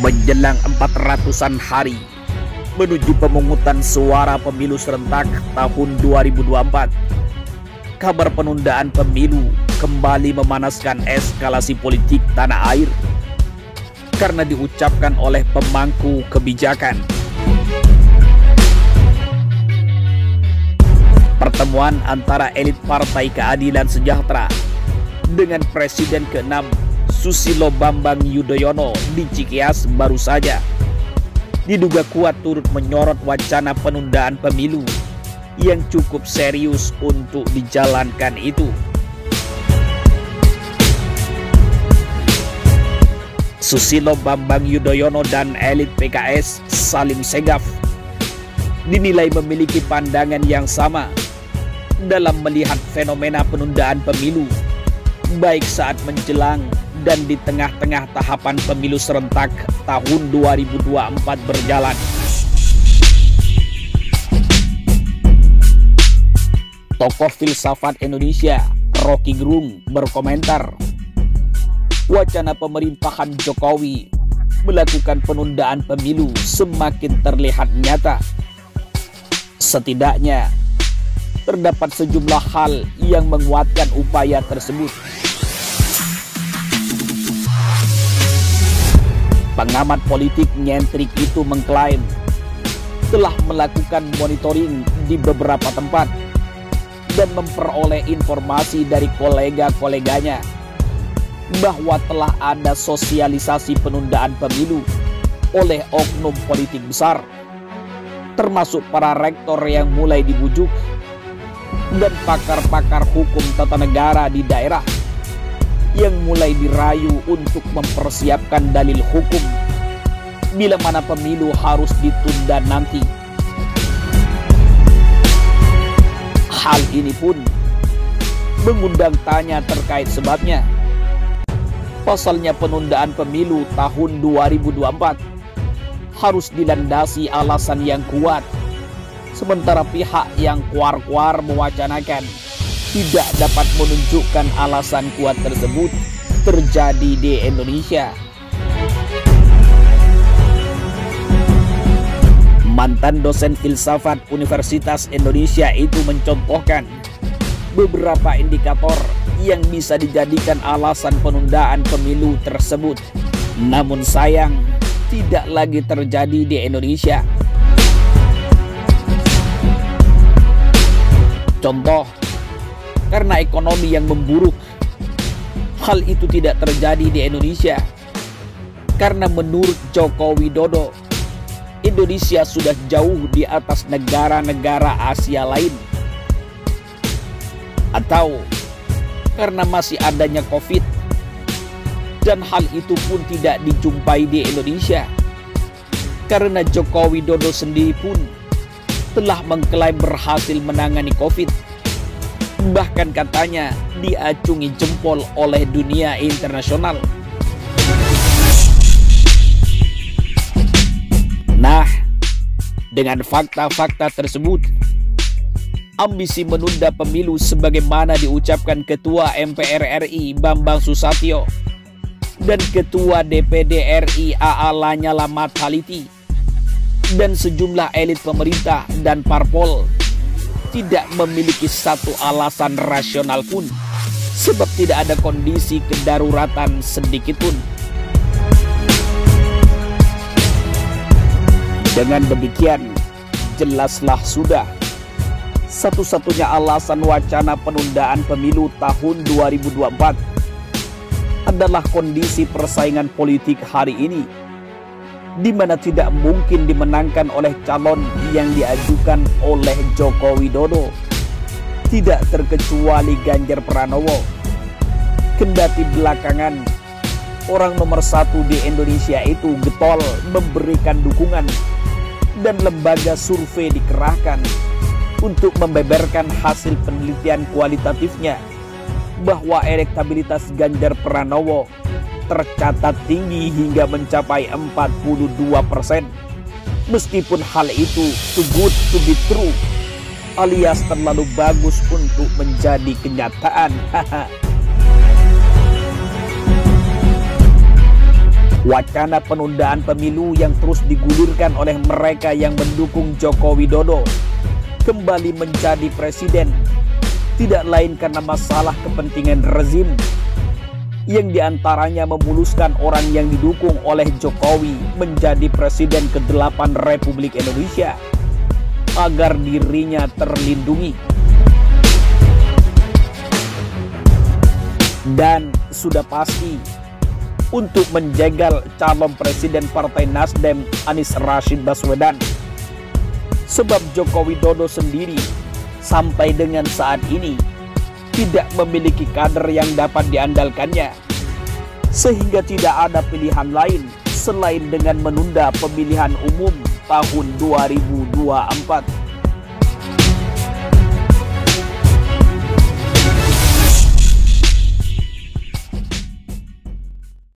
Menjelang 400-an hari menuju pemungutan suara pemilu serentak tahun 2024, kabar penundaan pemilu kembali memanaskan eskalasi politik tanah air karena diucapkan oleh pemangku kebijakan. Pertemuan antara elit Partai Keadilan Sejahtera dengan Presiden ke-6 Susilo Bambang Yudhoyono di Cikeas baru saja diduga kuat turut menyorot wacana penundaan pemilu yang cukup serius untuk dijalankan itu. Susilo Bambang Yudhoyono dan elit PKS saling segaf dinilai memiliki pandangan yang sama dalam melihat fenomena penundaan pemilu, baik saat menjelang dan di tengah-tengah tahapan pemilu serentak tahun 2024 berjalan. Tokoh filsafat Indonesia Rocky Gerung berkomentar, wacana pemerintahan Jokowi melakukan penundaan pemilu semakin terlihat nyata. Setidaknya terdapat sejumlah hal yang menguatkan upaya tersebut. Pengamat politik nyentrik itu mengklaim telah melakukan monitoring di beberapa tempat dan memperoleh informasi dari kolega-koleganya bahwa telah ada sosialisasi penundaan pemilu oleh oknum politik besar, termasuk para rektor yang mulai dibujuk dan pakar-pakar hukum tata negara di daerah yang mulai dirayu untuk mempersiapkan dalil hukum bila mana pemilu harus ditunda nanti. Hal ini pun mengundang tanya terkait sebabnya. Pasalnya penundaan pemilu tahun 2024 harus dilandasi alasan yang kuat, sementara pihak yang kuar-kuar mewacanakan tidak dapat menunjukkan alasan kuat tersebut terjadi di Indonesia. Mantan dosen filsafat Universitas Indonesia itu mencontohkan beberapa indikator yang bisa dijadikan alasan penundaan pemilu tersebut, namun sayang tidak lagi terjadi di Indonesia. Contoh, karena ekonomi yang memburuk. Hal itu tidak terjadi di Indonesia karena menurut Joko Widodo, Indonesia sudah jauh di atas negara-negara Asia lain. Atau karena masih adanya COVID, dan hal itu pun tidak dijumpai di Indonesia karena Joko Widodo sendiri pun telah mengklaim berhasil menangani COVID. Bahkan katanya diacungi jempol oleh dunia internasional. Nah, dengan fakta-fakta tersebut, ambisi menunda pemilu sebagaimana diucapkan Ketua MPR RI Bambang Susatyo dan Ketua DPD RI AA Lanyala Mataliti dan sejumlah elit pemerintah dan parpol tidak memiliki satu alasan rasional pun, sebab tidak ada kondisi kedaruratan sedikit pun. Dengan demikian, jelaslah sudah satu-satunya alasan wacana penundaan pemilu tahun 2024 adalah kondisi persaingan politik hari ini, di mana tidak mungkin dimenangkan oleh calon yang diajukan oleh Joko Widodo, tidak terkecuali Ganjar Pranowo. Kendati belakangan orang nomor satu di Indonesia itu getol memberikan dukungan dan lembaga survei dikerahkan untuk membeberkan hasil penelitian kualitatifnya bahwa elektabilitas Ganjar Pranowo tercatat tinggi hingga mencapai 42%. Meskipun hal itu too good to be true, alias terlalu bagus untuk menjadi kenyataan. Wacana penundaan pemilu yang terus digulirkan oleh mereka yang mendukung Joko Widodo kembali menjadi presiden tidak lain karena masalah kepentingan rezim yang diantaranya memuluskan orang yang didukung oleh Jokowi menjadi presiden ke-8 Republik Indonesia agar dirinya terlindungi. Dan sudah pasti untuk menjegal calon presiden Partai Nasdem Anies Rashid Baswedan. Sebab Joko Widodo sendiri sampai dengan saat ini tidak memiliki kader yang dapat diandalkannya. Sehingga tidak ada pilihan lain selain dengan menunda pemilihan umum tahun 2024.